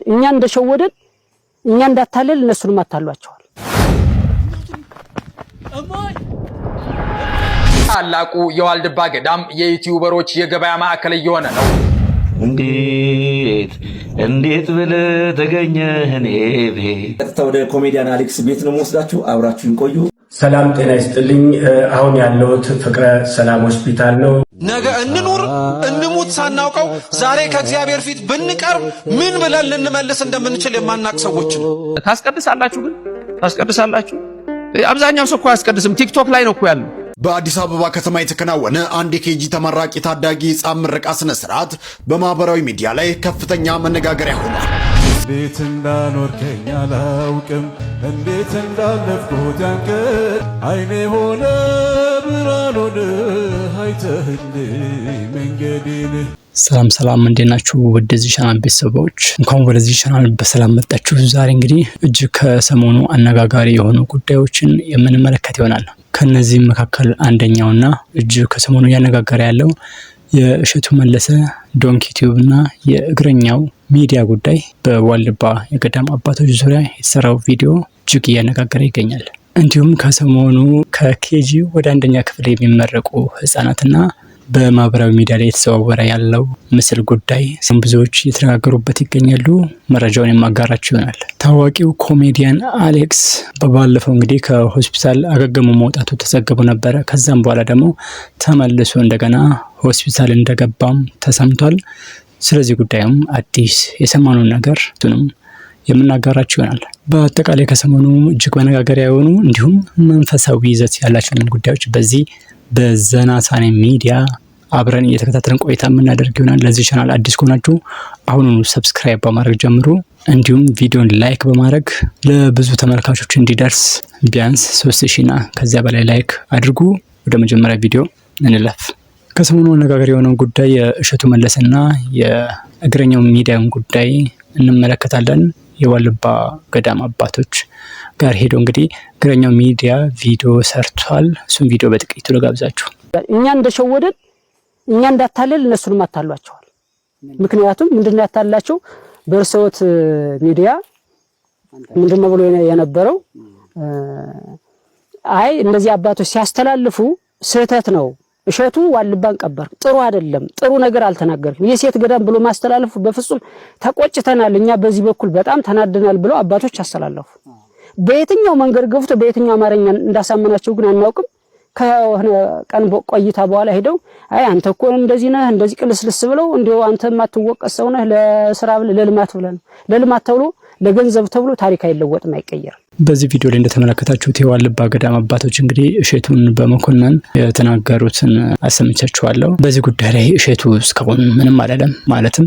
እኛ እንደሸወደን እኛ እንዳታለል እነሱንም አታሏቸዋል። ታላቁ የዋልድባ ገዳም የዩቲዩበሮች የገበያ ማዕከል እየሆነ ነው። እንዴት ብለህ ተገኘህ እኔ ቤት? ቀጥታ ወደ ኮሜዲያን አሌክስ ቤት ነው የምወስዳችሁ። አብራችሁን ቆዩ። ሰላም ጤና ይስጥልኝ። አሁን ያለሁት ፍቅረ ሰላም ሆስፒታል ነው። ነገ እንኑር እንሙት ሳናውቀው ዛሬ ከእግዚአብሔር ፊት ብንቀርብ ምን ብለን ልንመልስ እንደምንችል የማናቅ ሰዎች ነው። ታስቀድሳላችሁ፣ ግን ታስቀድሳላችሁ። አብዛኛው ሰው እኮ አያስቀድስም። ቲክቶክ ላይ ነው እኮ ያለው። በአዲስ አበባ ከተማ የተከናወነ አንድ የኬጂ ተመራቂ ታዳጊ ሕፃን ምረቃ ስነ ስርዓት በማህበራዊ ሚዲያ ላይ ከፍተኛ መነጋገሪያ ሆኗል። እንዴት እንዳኖርከኝ አላውቅም፣ እንዴት እንዳለፍኩት ያንቀን አይኔ ሆነ ብርሃን ሆነ አይተህልኝ መንገዴን። ሰላም እንዴት ናችሁ? ወደዚህ ቻናል ቤተሰቦች እንኳን ወደዚህ ቻናል በሰላም መጣችሁ። ዛሬ እንግዲህ እጅግ ከሰሞኑ አነጋጋሪ የሆኑ ጉዳዮችን የምንመለከት ይሆናል። ከነዚህም መካከል አንደኛውና እጅግ ከሰሞኑ እያነጋገረ ያለው የእሸቱ መለሰ ዶንኪ ቲዩብ እና የእግረኛው ሚዲያ ጉዳይ በዋልድባ የገዳም አባቶች ዙሪያ የተሰራው ቪዲዮ እጅግ እያነጋገረ ይገኛል። እንዲሁም ከሰሞኑ ከኬጂ ወደ አንደኛ ክፍል የሚመረቁ ህጻናትና በማህበራዊ ሚዲያ ላይ የተዘዋወረ ያለው ምስል ጉዳይ ብዙዎች እየተነጋገሩበት ይገኛሉ። መረጃውን የማጋራችሁ ይሆናል። ታዋቂው ኮሜዲያን አሌክስ በባለፈው እንግዲህ ከሆስፒታል አገግሞ መውጣቱ ተዘግቦ ነበረ። ከዛም በኋላ ደግሞ ተመልሶ እንደገና ሆስፒታል እንደገባም ተሰምቷል። ስለዚህ ጉዳይም አዲስ የሰማነው ነገር እሱንም የምናጋራችሁ ይሆናል። በአጠቃላይ ከሰሞኑ እጅግ መነጋገሪያ የሆኑ እንዲሁም መንፈሳዊ ይዘት ያላቸውን ጉዳዮች በዚህ በዘናሳኔ ሚዲያ አብረን እየተከታተልን ቆይታ የምናደርግ ይሆናል። ለዚህ ቻናል አዲስ ከሆናችሁ አሁኑኑ ሰብስክራይብ በማድረግ ጀምሩ። እንዲሁም ቪዲዮን ላይክ በማድረግ ለብዙ ተመልካቾች እንዲደርስ ቢያንስ 3000 እና ከዚያ በላይ ላይክ አድርጉ። ወደ መጀመሪያ ቪዲዮ እንለፍ። ከሰሞኑ አነጋጋሪ የሆነው ጉዳይ የእሸቱ መለሰና የእግረኛው ሚዲያን ጉዳይ እንመለከታለን። የዋልድባ ገዳም አባቶች ጋር ሄዶ እንግዲህ እግረኛው ሚዲያ ቪዲዮ ሰርቷል። እሱም ቪዲዮ በጥቂቱ ልጋብዛችሁ። እኛ እንደሸወደን እኛ እንዳታለል እነሱንም አታሏቸዋል። ምክንያቱም ምንድነው ያታላቸው? በርሰውት ሚዲያ ምንድነው ብሎ የነበረው? አይ እነዚህ አባቶች ሲያስተላልፉ ስህተት ነው፣ እሸቱ ዋልድባን ቀበር፣ ጥሩ አይደለም፣ ጥሩ ነገር አልተናገርክም፣ የሴት ገዳም ብሎ ማስተላለፉ በፍጹም ተቆጭተናል፣ እኛ በዚህ በኩል በጣም ተናደናል ብለው አባቶች አስተላለፉ። በየትኛው መንገድ ገፍቶ በየትኛው አማርኛ እንዳሳመናቸው ግን አናውቅም። ከሆነ ቀን ቆይታ በኋላ ሄደው አይ አንተ እኮ እንደዚህ ነህ እንደዚህ ቅልስልስ ብለው እንደው አንተ ማትወቀስ ሰው ነህ ለስራ ብለህ ለልማት ብለህ ነው። ለልማት ተብሎ ለገንዘብ ተብሎ ታሪክ አይለወጥም፣ አይቀየርም። በዚህ ቪዲዮ ላይ እንደተመለከታችሁት የዋልድባ ገዳም አባቶች እንግዲህ እሸቱን በመኮነን የተናገሩትን አሰምቻችኋለሁ። በዚህ ጉዳይ ላይ እሸቱ እስካሁን ምንም አላለም። ማለትም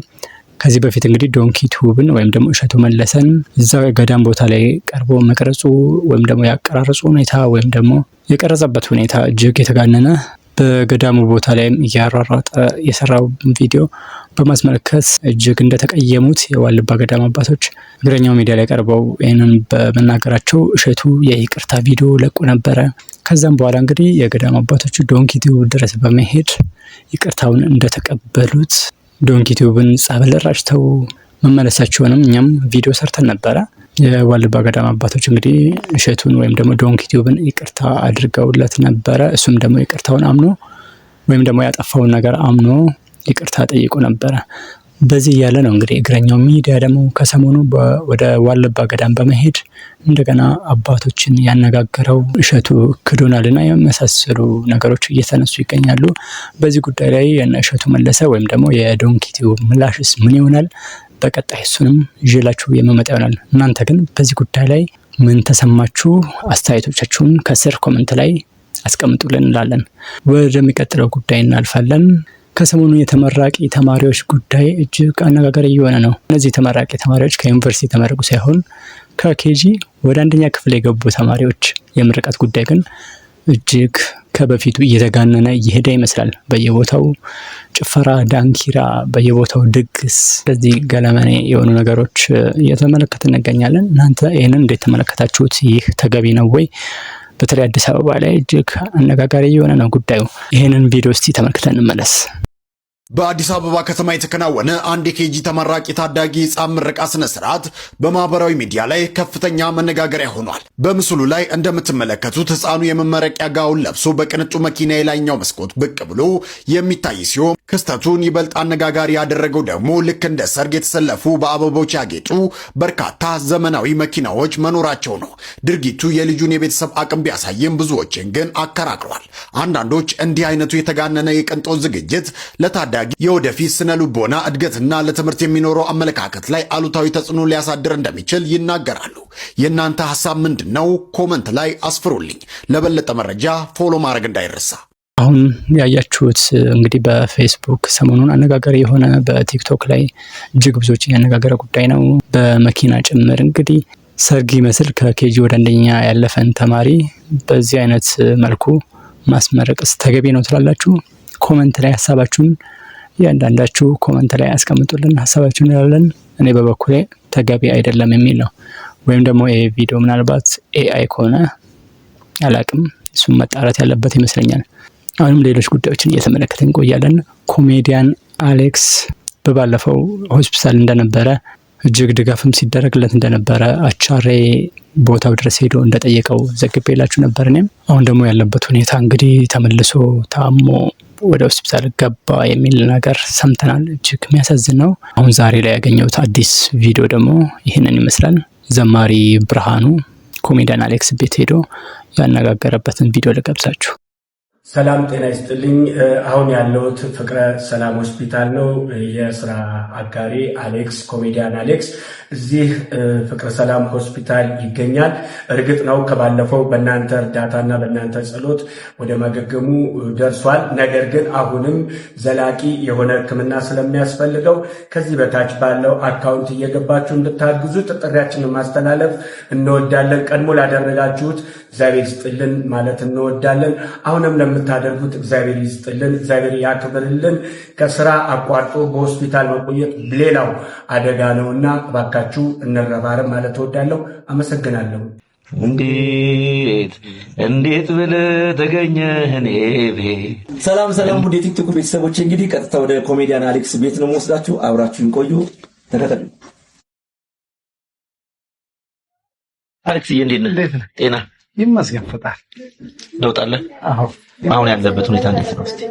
ከዚህ በፊት እንግዲህ ዶንኪ ቲዩብን ወይም ደግሞ እሸቱ መለሰን እዛ ገዳም ቦታ ላይ ቀርቦ መቅረጹ ወይም ደግሞ ያቀራረጹ ሁኔታ ወይም ደግሞ የቀረጸበት ሁኔታ እጅግ የተጋነነ በገዳሙ ቦታ ላይም እያራራጠ የሰራው ቪዲዮ በማስመለከት እጅግ እንደተቀየሙት የዋልድባ ገዳም አባቶች እግረኛው ሚዲያ ላይ ቀርበው ይህንን በመናገራቸው እሸቱ የይቅርታ ቪዲዮ ለቁ ነበረ። ከዛም በኋላ እንግዲህ የገዳም አባቶቹ ዶንኪ ቲዩብ ድረስ በመሄድ ይቅርታውን እንደተቀበሉት ዶንኪ ቲዩብን ጸበል ረጭተው መመለሳቸውንም እኛም ቪዲዮ ሰርተን ነበረ። የዋልድባ ገዳም አባቶች እንግዲህ እሸቱን ወይም ደግሞ ዶንኪ ቲዩብን ይቅርታ አድርገውለት ነበረ። እሱም ደግሞ ይቅርታውን አምኖ ወይም ደግሞ ያጠፋውን ነገር አምኖ ይቅርታ ጠይቆ ነበረ። በዚህ እያለ ነው እንግዲህ እግረኛው ሚዲያ ደግሞ ከሰሞኑ ወደ ዋልድባ ገዳም በመሄድ እንደገና አባቶችን ያነጋገረው እሸቱ ክዶናልና የመሳሰሉ ነገሮች እየተነሱ ይገኛሉ። በዚህ ጉዳይ ላይ እሸቱ መለሰ ወይም ደግሞ የዶንኪ ቲዩብ ምላሽስ ምን ይሆናል? በቀጣይ እሱንም ይዤላችሁ የመመጣ ይሆናል። እናንተ ግን በዚህ ጉዳይ ላይ ምን ተሰማችሁ? አስተያየቶቻችሁን ከስር ኮሜንት ላይ አስቀምጡልን እንላለን። ወደሚቀጥለው ጉዳይ እናልፋለን። ከሰሞኑ የተመራቂ ተማሪዎች ጉዳይ እጅግ አነጋጋሪ እየሆነ ነው። እነዚህ ተመራቂ ተማሪዎች ከዩኒቨርሲቲ የተመረቁ ሳይሆን ከኬጂ ወደ አንደኛ ክፍል የገቡ ተማሪዎች የምርቃት ጉዳይ ግን እጅግ ከበፊቱ እየተጋነነ እየሄደ ይመስላል። በየቦታው ጭፈራ፣ ዳንኪራ፣ በየቦታው ድግስ፣ ስለዚህ ገለመኔ የሆኑ ነገሮች እየተመለከትን እንገኛለን። እናንተ ይህንን እንዴት ተመለከታችሁት? ይህ ተገቢ ነው ወይ? በተለይ አዲስ አበባ ላይ እጅግ አነጋጋሪ የሆነ ነው ጉዳዩ። ይህንን ቪዲዮ እስቲ ተመልክተን እንመለስ። በአዲስ አበባ ከተማ የተከናወነ አንድ የኬጂ ተመራቂ ታዳጊ ሕፃን ምረቃ ስነ ስርዓት በማህበራዊ ሚዲያ ላይ ከፍተኛ መነጋገሪያ ሆኗል። በምስሉ ላይ እንደምትመለከቱት ሕፃኑ የመመረቂያ ጋውን ለብሶ በቅንጡ መኪና የላይኛው መስኮት ብቅ ብሎ የሚታይ ሲሆን ክስተቱን ይበልጥ አነጋጋሪ ያደረገው ደግሞ ልክ እንደ ሰርግ የተሰለፉ በአበቦች ያጌጡ በርካታ ዘመናዊ መኪናዎች መኖራቸው ነው። ድርጊቱ የልጁን የቤተሰብ አቅም ቢያሳይም ብዙዎችን ግን አከራክሯል። አንዳንዶች እንዲህ አይነቱ የተጋነነ የቅንጦት ዝግጅት ለታዳጊ የወደፊት ስነ ልቦና እድገትና ለትምህርት የሚኖረው አመለካከት ላይ አሉታዊ ተጽዕኖ ሊያሳድር እንደሚችል ይናገራሉ። የእናንተ ሐሳብ ምንድነው? ኮመንት ላይ አስፍሩልኝ። ለበለጠ መረጃ ፎሎ ማድረግ እንዳይረሳ። አሁን ያያችሁት እንግዲህ በፌስቡክ ሰሞኑን አነጋጋሪ የሆነ በቲክቶክ ላይ እጅግ ብዙዎችን ያነጋገረ ጉዳይ ነው። በመኪና ጭምር እንግዲህ ሰርግ ይመስል ከኬጂ ወደ አንደኛ ያለፈን ተማሪ በዚህ አይነት መልኩ ማስመረቅስ ተገቢ ነው ትላላችሁ? ኮመንት ላይ ሐሳባችሁን እያንዳንዳችሁ ኮመንት ላይ አስቀምጡልን፣ ሐሳባችሁን እንላለን። እኔ በበኩሌ ተገቢ አይደለም የሚል ነው። ወይም ደግሞ ይሄ ቪዲዮ ምናልባት ኤአይ ከሆነ አላቅም፣ እሱም መጣራት ያለበት ይመስለኛል። አሁንም ሌሎች ጉዳዮችን እየተመለከትን እንቆያለን። ኮሜዲያን አሌክስ በባለፈው ሆስፒታል እንደነበረ እጅግ ድጋፍም ሲደረግለት እንደነበረ አቻሬ ቦታው ድረስ ሄዶ እንደጠየቀው ዘግቤላችሁ ነበር። እኔም አሁን ደግሞ ያለበት ሁኔታ እንግዲህ ተመልሶ ታሞ ወደ ሆስፒታል ገባ የሚል ነገር ሰምተናል። እጅግ የሚያሳዝን ነው። አሁን ዛሬ ላይ ያገኘሁት አዲስ ቪዲዮ ደግሞ ይህንን ይመስላል። ዘማሪ ብርሃኑ ኮሜዲያን አሌክስ ቤት ሄዶ ያነጋገረበትን ቪዲዮ ልጋብዛችሁ። ሰላም ጤና ይስጥልኝ። አሁን ያለሁት ፍቅረ ሰላም ሆስፒታል ነው። የስራ አጋሪ አሌክስ ኮሜዲያን አሌክስ እዚህ ፍቅረ ሰላም ሆስፒታል ይገኛል። እርግጥ ነው ከባለፈው በእናንተ እርዳታና በእናንተ ጸሎት ወደ ማገገሙ ደርሷል። ነገር ግን አሁንም ዘላቂ የሆነ ሕክምና ስለሚያስፈልገው ከዚህ በታች ባለው አካውንት እየገባችሁ እንድታግዙት ጥሪያችንን ማስተላለፍ እንወዳለን። ቀድሞ ላደረጋችሁት እግዚአብሔር ይስጥልን ማለት እንወዳለን። አሁንም ለምታደርጉት እግዚአብሔር ይስጥልን፣ እግዚአብሔር ያክብርልን። ከስራ አቋርጦ በሆስፒታል መቆየት ሌላው አደጋ ነውና እባካችሁ እንረባረብ ማለት እወዳለሁ። አመሰግናለሁ። እንዴት ብለህ ተገኘህ እኔ ቤት? ሰላም ወደ ቲክቶክ ቤተሰቦች፣ እንግዲህ ቀጥታ ወደ ኮሜዲያን አሌክስ ቤት ነው የምወስዳችሁ። አብራችሁን ቆዩ፣ ተከተሉ። አሌክስ እንዴት ነህ? ጤና ይመስገን ፈጣሪ። ለውጥ አለ? አዎ። አሁን ያለበት ሁኔታ እንዴት ነው? እስቲ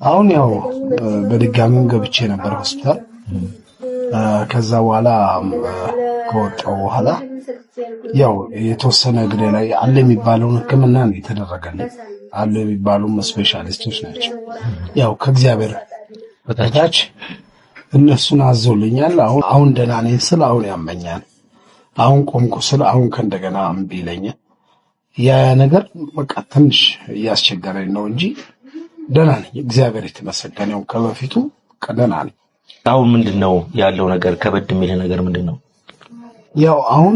አሁን ያው በድጋሚም ገብቼ ነበር ሆስፒታል። ከዛ በኋላ ከወጣሁ በኋላ ያው የተወሰነ እግሬ ላይ አለ የሚባለውን ሕክምና ነው የተደረገልኝ። አለ የሚባሉ ስፔሻሊስቶች ናቸው። ያው ከእግዚአብሔር በታች እነሱን አዘውልኛል። አሁን ደህና ነኝ ስል አሁን ያመኛል። አሁን ቆምኩ ስል አሁን ከእንደገና እምቢ ይለኛል። ያ ነገር በቃ ትንሽ እያስቸገረኝ ነው እንጂ ደህና ነኝ። እግዚአብሔር የተመሰገነው ከበፊቱ ደህና ነኝ። አሁን ምንድነው ያለው ነገር? ከበድ የሚል ነገር ምንድነው? ያው አሁን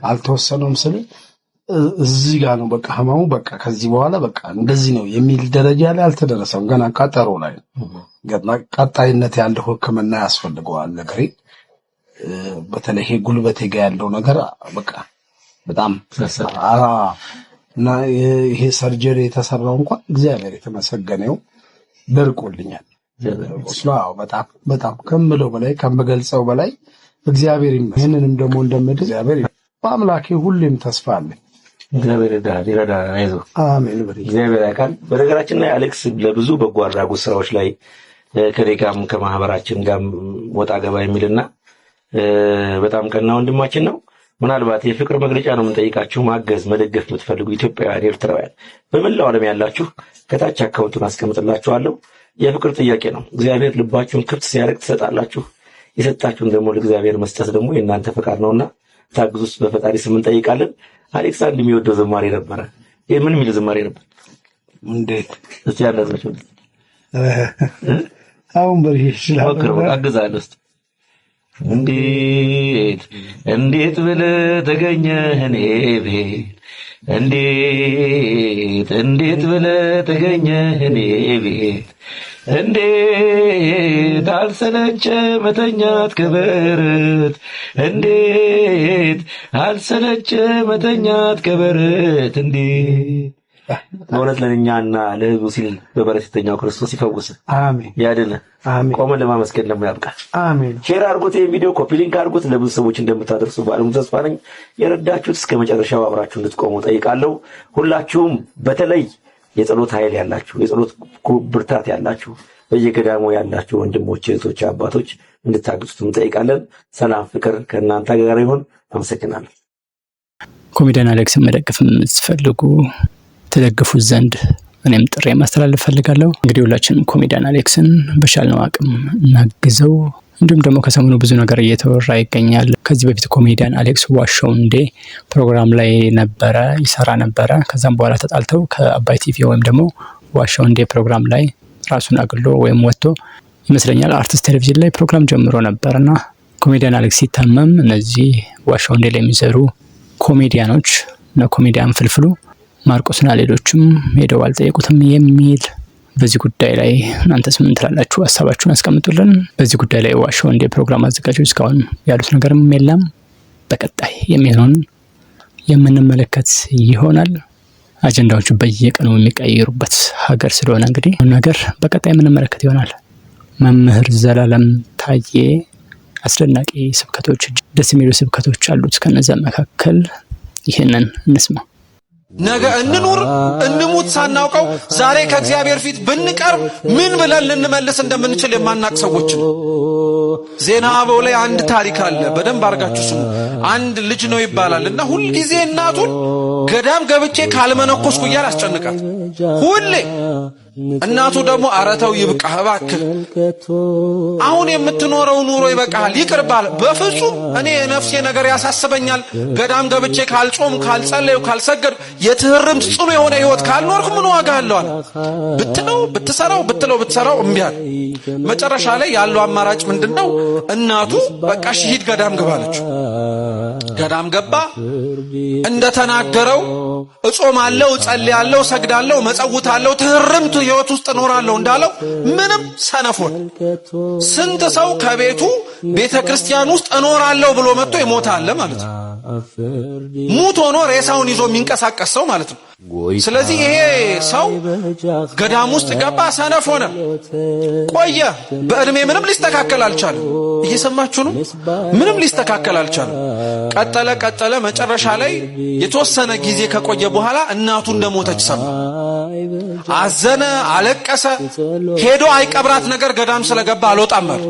አልተወሰነም ስል እዚህ ጋር ነው በቃ ህመሙ በቃ ከዚህ በኋላ በቃ እንደዚህ ነው የሚል ደረጃ ላይ አልተደረሰም። ገና ቀጠሮ ላይ ገና ቀጣይነት ያለው ሕክምና ያስፈልገዋል ነገሬ። በተለይ ጉልበቴ ጋር ያለው ነገር በቃ በጣም እና ይሄ ሰርጀሪ የተሰራው እንኳን እግዚአብሔር የተመሰገነው ደርቆልኛል። በጣም ከምለው በላይ ከምገልጸው በላይ እግዚአብሔር ይመስገን። ይሄንንም ደግሞ እንደምድር እግዚአብሔር በአምላኬ ሁሌም ተስፋ አለኝ። እግዚአብሔር ይረዳል። አይዞህ። አሜን። እግዚአብሔር ያውቃል። በነገራችን ላይ አሌክስ ለብዙ በጎ አድራጎት ስራዎች ላይ ከደጋም ከማህበራችን ጋር ወጣ ገባ የሚልና በጣም ቀና ወንድማችን ነው። ምናልባት የፍቅር መግለጫ ነው የምንጠይቃችሁ። ማገዝ መደገፍ የምትፈልጉ ኢትዮጵያውያን፣ ኤርትራውያን በመላው ዓለም ያላችሁ ከታች አካውንቱን አስቀምጥላችኋለሁ። የፍቅር ጥያቄ ነው። እግዚአብሔር ልባችሁን ክፍት ሲያደርግ ትሰጣላችሁ። የሰጣችሁን ደግሞ ለእግዚአብሔር መስጠት ደግሞ የእናንተ ፈቃድ ነውና ታግዙስ በፈጣሪ ስም እንጠይቃለን። አሌክስ አንድ የሚወደው ዝማሬ ነበረ። ይሄ ምን የሚል ዝማሬ ነበር? እንዴት እስቲ ያላችሁ አሁን በርሽ ይችላል አግዛለሁ። እንዴት ብለህ ተገኘህ እኔ ቤት? እንዴት ብለህ ተገኘህ እኔ ቤት? እንዴት አልሰለቸ መተኛት ከበረት? እንዴት አልሰለቸ መተኛት ከበረት? በእውነት ለእኛና ለህዝቡ ሲል በበረት የተኛው ክርስቶስ ይፈውስ፣ አሜን፣ ያድን። አሜን። ቆመን ለማመስገን ደግሞ ያብቃ። አሜን። ሼር አድርጉት፣ ይሄን ቪዲዮ ኮፒ ሊንክ አድርጉት፣ ለብዙ ሰዎች እንደምታደርሱ ባለሙሉ ተስፋ ነኝ። የረዳችሁት እስከ መጨረሻው አብራችሁ እንድትቆሙ ጠይቃለሁ። ሁላችሁም በተለይ የጸሎት ኃይል ያላችሁ፣ የጸሎት ብርታት ያላችሁ፣ በየገዳሙ ያላችሁ ወንድሞች፣ እህቶች፣ አባቶች እንድታግዙት እንጠይቃለን። ሰላም ፍቅር ከእናንተ ጋር ይሁን። አመሰግናለሁ። ኮሜዲያን አሌክስን መደገፍ የምትፈልጉ ተደግፉት ዘንድ እኔም ጥሪ ማስተላለፍ ፈልጋለሁ። እንግዲህ ሁላችንም ኮሜዲያን አሌክስን በቻልነው አቅም እናግዘው። እንዲሁም ደግሞ ከሰሞኑ ብዙ ነገር እየተወራ ይገኛል። ከዚህ በፊት ኮሜዲያን አሌክስ ዋሻው እንዴ ፕሮግራም ላይ ነበረ ይሰራ ነበረ። ከዛም በኋላ ተጣልተው ከአባይ ቲቪ ወይም ደግሞ ዋሻው እንዴ ፕሮግራም ላይ ራሱን አግሎ ወይም ወጥቶ ይመስለኛል አርቲስት ቴሌቪዥን ላይ ፕሮግራም ጀምሮ ነበርና ኮሜዲያን አሌክስ ሲታመም እነዚህ ዋሻው እንዴ ላይ የሚሰሩ ኮሜዲያኖች እና ኮሜዲያን ፍልፍሉ ማርቆስና ሌሎችም ሄደው አልጠየቁትም የሚል በዚህ ጉዳይ ላይ እናንተስ ምን ትላላችሁ? ሀሳባችሁን አስቀምጡልን። በዚህ ጉዳይ ላይ ዋሻው እንዴ ፕሮግራም አዘጋጆች እስካሁን ያሉት ነገርም የለም። በቀጣይ የሚሆነውን የምንመለከት ይሆናል። አጀንዳዎቹ በየቀኑ የሚቀይሩበት ሀገር ስለሆነ እንግዲህ ነገር በቀጣይ የምንመለከት ይሆናል። መምህር ዘላለም ታዬ አስደናቂ ስብከቶች፣ ደስ የሚሉ ስብከቶች አሉት። ከነዛ መካከል ይህንን እንስማ። ነገ እንኑር እንሙት ሳናውቀው ዛሬ ከእግዚአብሔር ፊት ብንቀርብ ምን ብለን ልንመልስ እንደምንችል የማናቅ ሰዎች ነው። ዜና አበው ላይ አንድ ታሪክ አለ። በደንብ አድርጋችሁ ስሙ። አንድ ልጅ ነው ይባላል እና ሁልጊዜ እናቱን ገዳም ገብቼ ካልመነኮስኩ እያለ አስጨንቃት። ሁሌ እናቱ ደግሞ አረተው ይብቃህ እባክህ፣ አሁን የምትኖረው ኑሮ ይበቃሃል፣ ይቅርባል። በፍጹም እኔ የነፍሴ ነገር ያሳስበኛል። ገዳም ገብቼ ካልጾም፣ ካልጸለዩ፣ ካልሰገድ የትህርምት ጽኑ የሆነ ህይወት ካልኖርኩ ምን ዋጋ አለው አለ። ብትለው ብትሰራው እምቢ አለ። መጨረሻ ላይ ያለው አማራጭ ምንድነው? እናቱ በቃ ሂድ ገዳም ገባለች። ገዳም ገባ። እንደተናገረው እጾማለሁ፣ እጸልያለሁ፣ ሰግዳለሁ፣ መጸውታለሁ፣ ትህርምት ህይወት ውስጥ እኖራለሁ እንዳለው ምንም ሰነፎን ስንት ሰው ከቤቱ ቤተክርስቲያን ውስጥ እኖራለሁ ብሎ መጥቶ ይሞታል ማለት ነው። ሙት ሆኖ ሬሳውን ይዞ የሚንቀሳቀስ ሰው ማለት ነው። ስለዚህ ይሄ ሰው ገዳም ውስጥ ገባ፣ ሰነፍ ሆነ፣ ቆየ። በእድሜ ምንም ሊስተካከል አልቻለም። እየሰማችሁ ነው? ምንም ሊስተካከል አልቻለም። ቀጠለ። መጨረሻ ላይ የተወሰነ ጊዜ ከቆየ በኋላ እናቱ እንደሞተች ሰማ። አዘነ፣ አለቀሰ። ሄዶ አይቀብራት ነገር ገዳም ስለገባ አልወጣም አለ።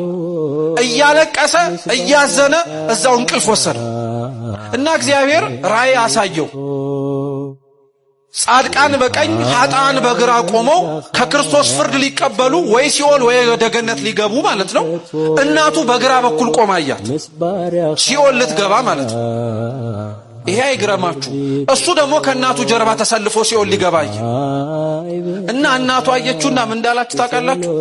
እያለቀሰ እያዘነ እዛው እንቅልፍ ወሰደ እና እግዚአብሔር ራእይ አሳየው። ጻድቃን በቀኝ ኃጥአን በግራ ቆመው ከክርስቶስ ፍርድ ሊቀበሉ ወይ ሲኦል ወይ ወደ ገነት ሊገቡ ማለት ነው። እናቱ በግራ በኩል ቆማ አያት፣ ሲኦል ልትገባ ማለት ነው። ይሄ አይግረማችሁ። እሱ ደግሞ ከእናቱ ጀርባ ተሰልፎ ሲኦል ሊገባ አየ እና እናቱ አየችውና ምን እንዳላችሁ ታውቃላችሁ?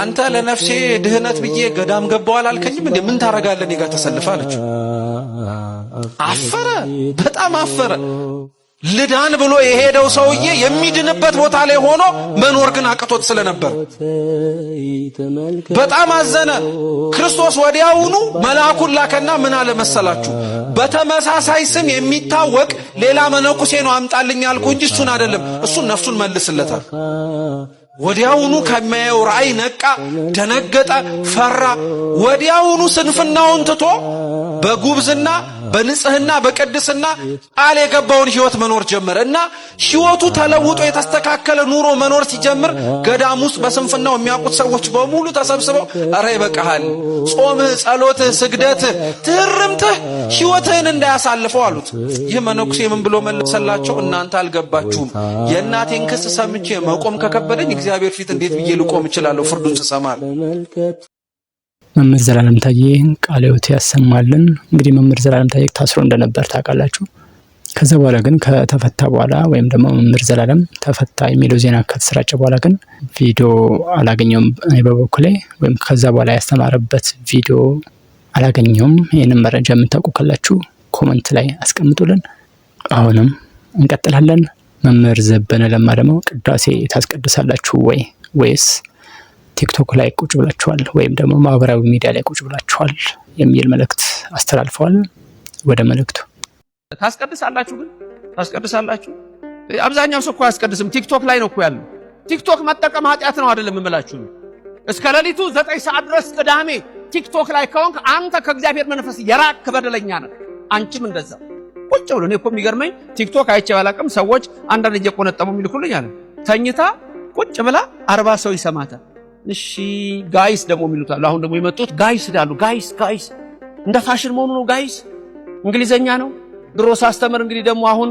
አንተ ለነፍሴ ድህነት ብዬ ገዳም ገባው አላልከኝም እንዴ? ምን ታረጋለህ እኔ ጋር ተሰልፈህ አለች። አፈረ፣ በጣም አፈረ። ልዳን ብሎ የሄደው ሰውዬ የሚድንበት ቦታ ላይ ሆኖ መኖር ግን አቅቶት ስለነበር በጣም አዘነ። ክርስቶስ ወዲያውኑ መልአኩን ላከና ምን አለ መሰላችሁ? በተመሳሳይ ስም የሚታወቅ ሌላ መነኩሴ ነው አምጣልኝ አልኩ እንጂ እሱን አይደለም። እሱን ነፍሱን መልስለታል። ወዲያውኑ ከሚያየው ራእይ ነቃ፣ ደነገጠ፣ ፈራ። ወዲያውኑ ስንፍናውን ትቶ በጉብዝና በንጽህና በቅድስና ቃል የገባውን ህይወት መኖር ጀመረ እና ህይወቱ ተለውጦ የተስተካከለ ኑሮ መኖር ሲጀምር ገዳም ውስጥ በስንፍናው የሚያውቁት ሰዎች በሙሉ ተሰብስበው አረ ይበቃሃል፣ ጾምህ፣ ጸሎትህ፣ ስግደትህ፣ ትህርምትህ ህይወትህን እንዳያሳልፈው አሉት። ይህ መነኩሴ ምን ብሎ መለሰላቸው? እናንተ አልገባችሁም። የእናቴን ክስ ሰምቼ መቆም ከከበደኝ እግዚአብሔር ፊት እንዴት ብዬ ልቆም እችላለሁ? ፍርዱን ስሰማል። መምህር ዘላለም ታዬ ቃለ ሕይወት ያሰማልን። እንግዲህ መምህር ዘላለም ታዬ ታስሮ እንደነበር ታውቃላችሁ። ከዛ በኋላ ግን ከተፈታ በኋላ ወይም ደግሞ መምህር ዘላለም ተፈታ የሚለው ዜና ከተሰራጨ በኋላ ግን ቪዲዮ አላገኘውም። እኔ በበኩሌ ወይም ከዛ በኋላ ያስተማረበት ቪዲዮ አላገኘውም። ይህንን መረጃ የምታውቁ ካላችሁ ኮመንት ላይ አስቀምጡልን። አሁንም እንቀጥላለን። መምህር ዘበነ ለማ ደግሞ ቅዳሴ ታስቀድሳላችሁ ወይስ ቲክቶክ ላይ ቁጭ ብላችኋል ወይም ደግሞ ማህበራዊ ሚዲያ ላይ ቁጭ ብላችኋል የሚል መልእክት አስተላልፈዋል። ወደ መልእክቱ። ታስቀድሳላችሁ ግን ታስቀድሳላችሁ አብዛኛው ሰው እኮ አያስቀድስም። ቲክቶክ ላይ ነው እኮ ያለው። ቲክቶክ መጠቀም ኃጢአት ነው አይደለም እምላችሁ። እስከ ሌሊቱ 9 ሰዓት ድረስ ቅዳሜ ቲክቶክ ላይ ከሆንክ አንተ ከእግዚአብሔር መንፈስ የራቅ በደለኛ ነህ። አንቺም እንደዛ ቁጭ ብሎ ነው እኮ የሚገርመኝ። ቲክቶክ አይቼ ባላቅም ሰዎች አንዳንድ እየቆነጠሙ የሚልኩልኝ አለ። ተኝታ ቁጭ ብላ 40 ሰው ይሰማታል። እሺ ጋይስ ደግሞ የሚሉታል። አሁን ደግሞ የመጡት ጋይስ ይላሉ። ጋይስ እንደ ፋሽን መሆኑ ነው። ጋይስ እንግሊዘኛ ነው። ድሮ ሳስተምር እንግዲህ ደግሞ አሁን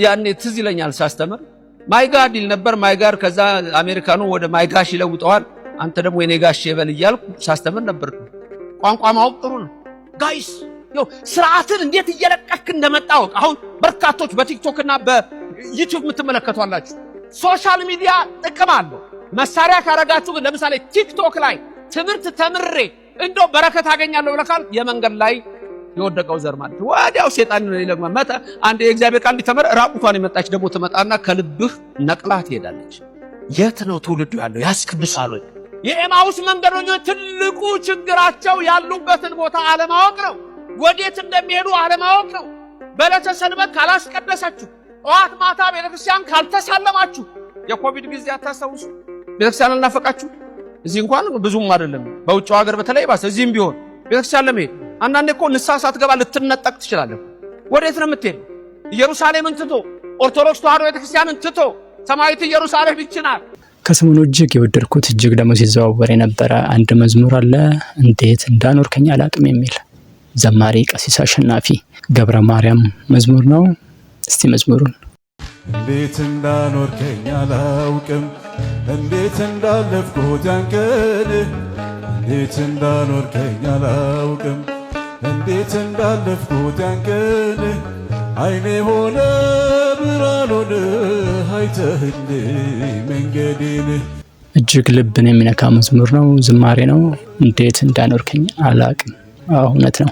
ያኔ ትዝ ይለኛል ሳስተምር ማይ ጋድ ይል ነበር። ማይ ጋድ ከዛ አሜሪካኑ ወደ ማይ ጋሽ ይለውጠዋል። አንተ ደግሞ የኔ ጋሽ ይበል እያልኩ ሳስተምር ነበር። ቋንቋ ማወቅ ጥሩ ነው። ጋይስ ስርዓትን እንዴት እየለቀክ እንደመጣው አሁን በርካቶች በቲክቶክ እና በዩቲዩብ የምትመለከቱ አላችሁ። ሶሻል ሚዲያ ጥቅም አለው። መሳሪያ ካረጋችሁ ግን ለምሳሌ ቲክቶክ ላይ ትምህርት ተምሬ እንደው በረከት አገኛለሁ ብለካል የመንገድ ላይ የወደቀው ዘር ማለት ወዲያው ሰይጣን ነው ይለማ መጣ። አንድ የእግዚአብሔር ቃል ሊተመር ራቁቷን የመጣች ደግሞ ትመጣና ከልብህ ነቅላት ትሄዳለች። የት ነው ትውልዱ ያለው? ያስቀድሳል ወይ? የኤማውስ መንገደኞች ትልቁ ችግራቸው ያሉበትን ቦታ አለማወቅ ነው። ወዴት እንደሚሄዱ አለማወቅ ነው። በዕለተ ሰንበት ካላስቀደሳችሁ፣ ጠዋት ማታ ቤተክርስቲያን ካልተሳለማችሁ፣ የኮቪድ ጊዜ አታስታውሱ? ቤተክርስቲያን አልናፈቃችሁ? እዚህ እንኳን ብዙም አይደለም፣ በውጭው ሀገር በተለይ ባሰ። እዚህም ቢሆን ቤተክርስቲያን ለመሄድ አንዳንዴ እኮ ንስሐ ሳትገባ ልትነጠቅ ትችላለህ። ወዴት ነው የምትሄድ? ኢየሩሳሌምን ትቶ ኦርቶዶክስ ተዋሕዶ ቤተክርስቲያንን ትቶ ሰማያዊት ኢየሩሳሌም ይችናል። ከሰሞኑ እጅግ የወደድኩት እጅግ ደግሞ ሲዘዋወር የነበረ አንድ መዝሙር አለ። እንዴት እንዳኖርከኝ አላቅም የሚል ዘማሪ ቀሲስ አሸናፊ ገብረ ማርያም መዝሙር ነው። እስቲ መዝሙሩን እንዴት እንዳኖርከኝ አላውቅም፣ እንዴት እንዳለፍኩት ያንቀን፣ እንዴት እንዳኖርከኝ አላውቅም፣ እንዴት እንዳለፍኩት ያንቀን፣ አይኔ ሆነ ብርሃን ሆነ አይተህልኝ መንገዴን። እጅግ ልብን የሚነካ መዝሙር ነው፣ ዝማሬ ነው። እንዴት እንዳኖርከኝ አላቅም። እውነት ነው።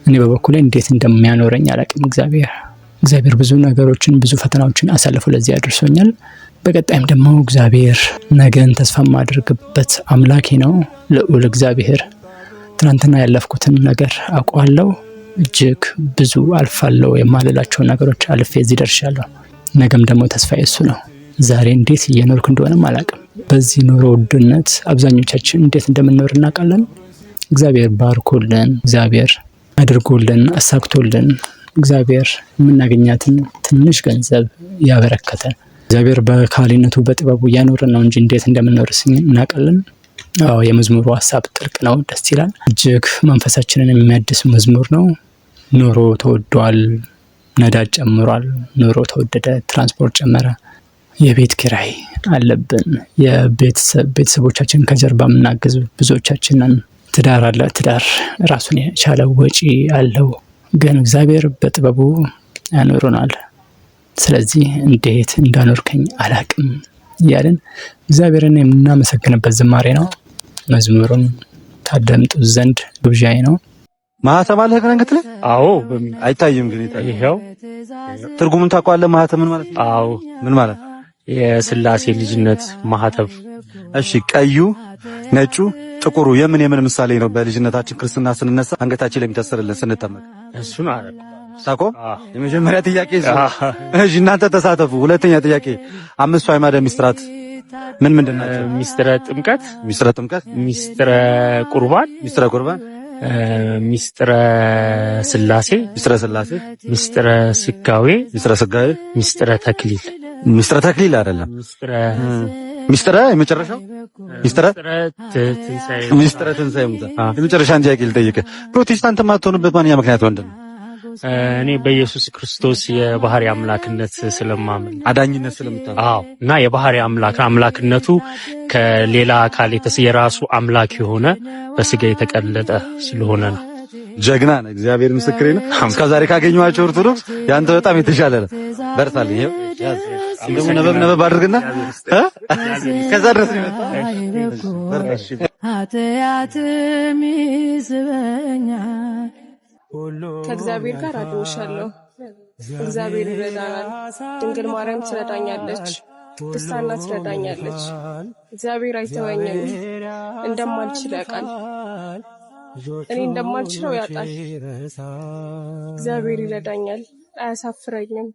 እኔ በበኩሌ እንዴት እንደሚያኖረኝ አላቅም። እግዚአብሔር ብዙ ነገሮችን ብዙ ፈተናዎችን አሳልፎ ለዚህ አድርሶኛል። በቀጣይም ደግሞ እግዚአብሔር ነገን ተስፋ ማድረግበት አምላኬ ነው። ልዑል እግዚአብሔር ትናንትና ያለፍኩትን ነገር አውቀዋለሁ። እጅግ ብዙ አልፋለሁ የማልላቸውን ነገሮች አልፌ እዚህ ደርሻለሁ። ነገም ደግሞ ተስፋ የሱ ነው። ዛሬ እንዴት እየኖርኩ እንደሆነም አላቅም። በዚህ ኑሮ ውድነት አብዛኞቻችን እንዴት እንደምንኖር እናውቃለን። እግዚአብሔር ባርኮልን፣ እግዚአብሔር አድርጎልን፣ አሳክቶልን፣ እግዚአብሔር የምናገኛትን ትንሽ ገንዘብ ያበረከተን እግዚአብሔር በካህሊነቱ በጥበቡ እያኖረን ነው እንጂ እንዴት እንደምንኖርስ እናውቃለን። የመዝሙሩ ሀሳብ ጥልቅ ነው፣ ደስ ይላል። እጅግ መንፈሳችንን የሚያድስ መዝሙር ነው። ኑሮ ተወዷል፣ ነዳጅ ጨምሯል፣ ኑሮ ተወደደ፣ ትራንስፖርት ጨመረ፣ የቤት ኪራይ አለብን፣ ቤተሰቦቻችን ከጀርባ የምናግዝ ብዙዎቻችንን፣ ትዳር አለ፣ ትዳር ራሱን የቻለ ወጪ አለው። ግን እግዚአብሔር በጥበቡ ያኖሩናል። ስለዚህ እንዴት እንዳኖርከኝ አላቅም እያልን እግዚአብሔርን የምናመሰግንበት ዝማሬ ነው። መዝሙሩን ታደምጡ ዘንድ ግብዣዬ ነው። ማህተም አለ ከረንገት ላይ? አዎ። አይታይም ግን ይታያል። ይሄው ትርጉሙን ታውቀዋለህ? ማህተም ምን ማለት ነው? አዎ። ምን ማለት? የሥላሴ ልጅነት ማህተብ። እሺ፣ ቀዩ፣ ነጩ፣ ጥቁሩ የምን ምሳሌ ነው? በልጅነታችን ክርስትና ስንነሳ አንገታችን ላይ የሚታሰርልን ስንጠመቅ እሱን አረ ሳቆ። የመጀመሪያ ጥያቄ እሱ። እሺ፣ እናንተ ተሳተፉ። ሁለተኛ ጥያቄ፣ አምስቱ አዕማደ ምስጢራት ምን ምንድን ናቸው? ሚስጥረ ጥምቀት፣ ሚስጥረ ቁርባን፣ ሚስጥረ ሥላሴ፣ ሚስጥረ ስጋዌ፣ ሚስጥረ ተክሊል። ሚስጥረ ተክሊል አይደለም፣ ሚስጥረ የመጨረሻው ሚስጥረ ትንሣኤ ሙታን። የመጨረሻን ጥያቄ ልጠይቅህ፣ ፕሮቴስታንት የማትሆንበት ማንኛ ምክንያት ምንድን ነው? እኔ በኢየሱስ ክርስቶስ የባህሪ አምላክነት ስለማምን፣ አዳኝነት ስለምታምን። አዎ። እና የባህሪ አምላክነቱ ከሌላ አካል የራሱ አምላክ የሆነ በስጋ የተቀለጠ ስለሆነ ነው። ጀግና ነህ። እግዚአብሔር ምስክሬ ነው። እስከዛሬ ካገኘኋቸው ኦርቶዶክስ ያንተ በጣም የተሻለ ነው። በርታልኝ። ይሄው እንደው ነበብ አድርግና ከዛ ድረስ ነው የመጣው። ኃጢአትም ይስበኛል፣ ከእግዚአብሔር ጋር አድርሻለሁ። እግዚአብሔር ይረዳናል። ድንግል ማርያም ትረዳኛለች፣ ቅድስት ሐና ትረዳኛለች። እግዚአብሔር አይተወኝም። እንደማልችል ያውቃል። እኔ እንደማልችለው ያውቃል። እግዚአብሔር ይረዳኛል፣ አያሳፍረኝም።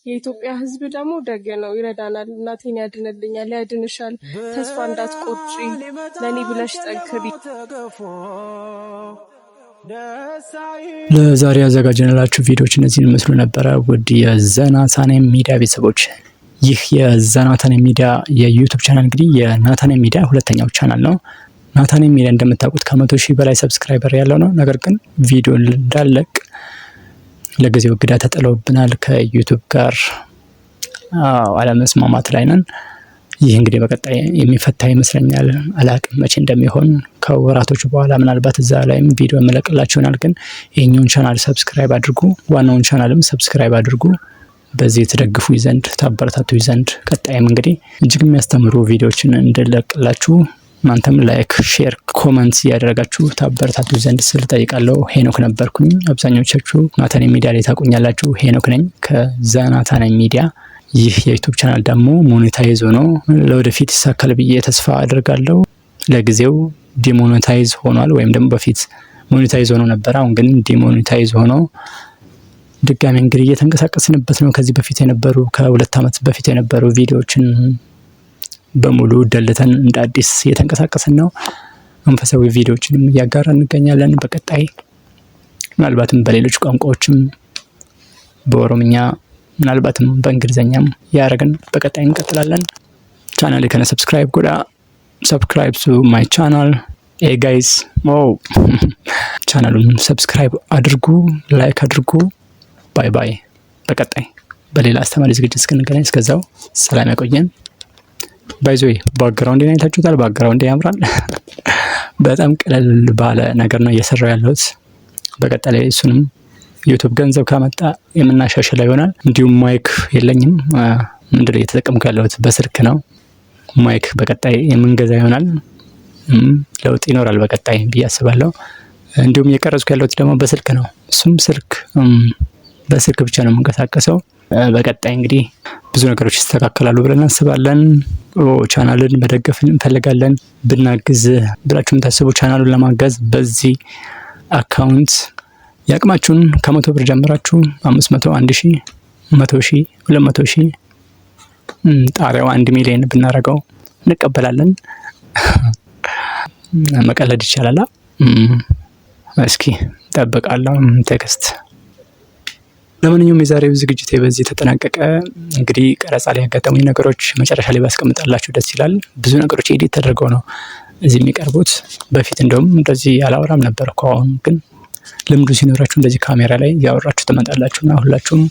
የኢትዮጵያ ሕዝብ ደግሞ ደግ ነው፣ ይረዳናል። እናቴን ያድንልኛል፣ ያድንሻል። ተስፋ እንዳትቆርጪ፣ ለኔ ብለሽ ጠንክሪ። ለዛሬ ያዘጋጀንላችሁ ቪዲዮዎች እነዚህን መስሉ ነበረ። ውድ የዘናታኔም ሚዲያ ቤተሰቦች፣ ይህ የዘናታኔም ሚዲያ የዩቲዩብ ቻናል እንግዲህ የናታኔም ሚዲያ ሁለተኛው ቻናል ነው። ናታኔም ሚዲያ እንደምታውቁት ከ100,000 በላይ ሰብስክራይበር ያለው ነው። ነገር ግን ቪዲዮ እንዳለቅ ለጊዜው እገዳ ተጥሎብናል ከዩቲዩብ ጋር አለመስማማት ላይ ነን። ይህ እንግዲህ በቀጣይ የሚፈታ ይመስለኛል። አላቅም መቼ እንደሚሆን ከወራቶች በኋላ ምናልባት እዛ ላይም ቪዲዮ መለቅላችሁ ይሆናል። ግን ይሄኛውን ቻናል ሰብስክራይብ አድርጉ፣ ዋናውን ቻናልም ሰብስክራይብ አድርጉ። በዚህ ተደግፉ ዘንድ ታበረታቱ ዘንድ ቀጣይም እንግዲህ እጅግ የሚያስተምሩ ቪዲዮዎችን እንድለቅላችሁ እናንተም ላይክ፣ ሼር፣ ኮመንት ያደረጋችሁ ታበረታቱ ዘንድ ስል ጠይቃለሁ። ሄኖክ ነበርኩኝ። አብዛኞቻችሁ ናታኔም ሚዲያ ላይ ታውቁኛላችሁ። ሄኖክ ነኝ ከዘናታኔም ሚዲያ። ይህ የዩቲዩብ ቻናል ደግሞ ሞኔታይዝ ሆኖ ለወደፊት ይሳካል ብዬ ተስፋ አድርጋለሁ። ለጊዜው ዲሞኔታይዝ ሆኗል፣ ወይም ደግሞ በፊት ሞኔታይዝ ሆኖ ነበር። አሁን ግን ዲሞኔታይዝ ሆኖ ድጋሚ እንግዲህ እየተንቀሳቀስንበት ነው። ከዚህ በፊት የነበሩ ከ2 ዓመት በፊት የነበሩ ቪዲዮዎችን በሙሉ ደልተን እንደ አዲስ እየተንቀሳቀስን ነው። መንፈሳዊ ቪዲዮዎችንም እያጋራ እንገኛለን። በቀጣይ ምናልባትም በሌሎች ቋንቋዎችም በኦሮምኛ ምናልባትም በእንግሊዘኛም ያደረግን በቀጣይ እንቀጥላለን። ቻናል ከነ ሰብስክራይብ ጎዳ ሰብስክራይብ ቱ ማይ ቻናል ጋይስ ቻናሉን ሰብስክራይብ አድርጉ፣ ላይክ አድርጉ። ባይ ባይ። በቀጣይ በሌላ አስተማሪ ዝግጅት እስክንገናኝ እስከዛው ሰላም ያቆየን። ባይዞይ ባክግራውንድ ላይ ታችሁታል። ባክግራውንድ ያምራል። በጣም ቀለል ባለ ነገር ነው እየሰራው ያለሁት። በቀጣይ እሱንም ዩቲዩብ ገንዘብ ካመጣ የምናሻሽለው ይሆናል። እንዲሁም ማይክ የለኝም። ምንድነው እየተጠቀምኩ ያለሁት? በስልክ ነው። ማይክ በቀጣይ የምንገዛ ይሆናል። ለውጥ ይኖራል በቀጣይ ብዬ አስባለሁ። እንዲሁም እየቀረጽኩ ያለሁት ደግሞ በስልክ ነው። እሱም በስልክ ብቻ ነው የምንቀሳቀሰው። በቀጣይ እንግዲህ ብዙ ነገሮች ይስተካከላሉ ብለን እናስባለን። ቻናልን መደገፍ እንፈልጋለን። ብናግዝ ብላችሁ የምታስቡ ቻናሉን ለማገዝ በዚህ አካውንት ያቅማችሁን ከ100 ብር ጀምራችሁ 500፣ 1000፣ 100,000፣ 200,000 ጣሪያው 1 ሚሊዮን ብናደርገው እንቀበላለን። መቀለድ ይቻላል። እስኪ ጠብቃለሁ ቴክስት። ለማንኛውም የዛሬው ዝግጅት በዚህ ተጠናቀቀ። እንግዲህ ቀረጻ ላይ ያጋጠሙኝ ነገሮች መጨረሻ ላይ ባስቀምጣላችሁ ደስ ይላል። ብዙ ነገሮች ኤዲት ተደርገው ነው እዚህ የሚቀርቡት። በፊት እንደውም እንደዚህ አላወራም ነበር እኮ። አሁን ግን ልምዱ ሲኖራችሁ እንደዚህ ካሜራ ላይ ያወራችሁ ትመጣላችሁና ሁላችሁም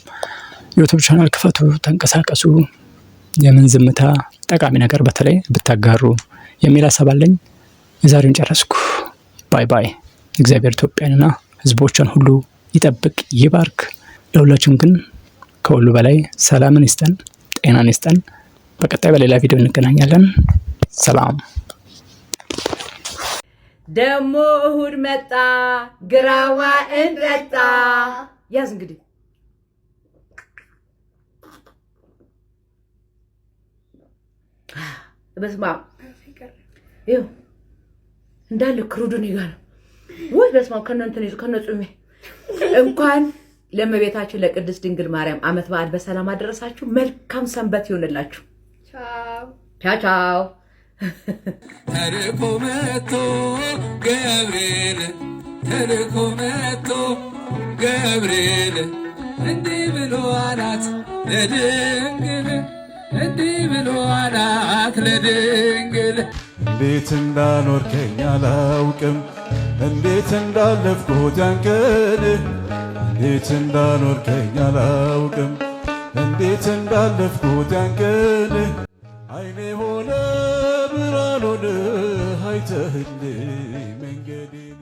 ዩቲዩብ ቻናል ክፈቱ፣ ተንቀሳቀሱ። የምን ዝምታ ጠቃሚ ነገር በተለይ ብታጋሩ የሚል ሀሳብ አለኝ። የዛሬውን ጨረስኩ። ባይ ባይ። እግዚአብሔር ኢትዮጵያንና ሕዝቦቿን ሁሉ ይጠብቅ ይባርክ። ለሁላችሁም ግን ከሁሉ በላይ ሰላምን ይስጠን፣ ጤናን ይስጠን። በቀጣይ በሌላ ቪዲዮ እንገናኛለን። ሰላም። ደሞ እሁድ መጣ ግራዋ እንጠጣ። ያዝ እንግዲህ በስማ ይኸው እንዳለ ክሩዱን ይጋል ወይ በስማ ከነንተን ይዙ ከነጹሜ እንኳን ለእመቤታችን ለቅድስት ድንግል ማርያም ዓመት በዓል በሰላም አደረሳችሁ። መልካም ሰንበት ይሁንላችሁ። ቻው ቻው። ተልኮ መጥቶ ገብርኤል ተልኮ መጥቶ ገብርኤል እንዲህ ብሎ አላት ለድንግል እንዲህ ብሎ አላት ለድንግል። እንዴት እንዳኖርከኝ አላውቅም፣ እንዴት እንዳለፍኩት ያን ቀን፣ እንዴት እንዳኖርከኝ አላውቅም፣ እንዴት እንዳለፍኩት ያን ቀን። አይኔ ሆነ ብርሃን ሆነ አይተህልኝ መንገዴን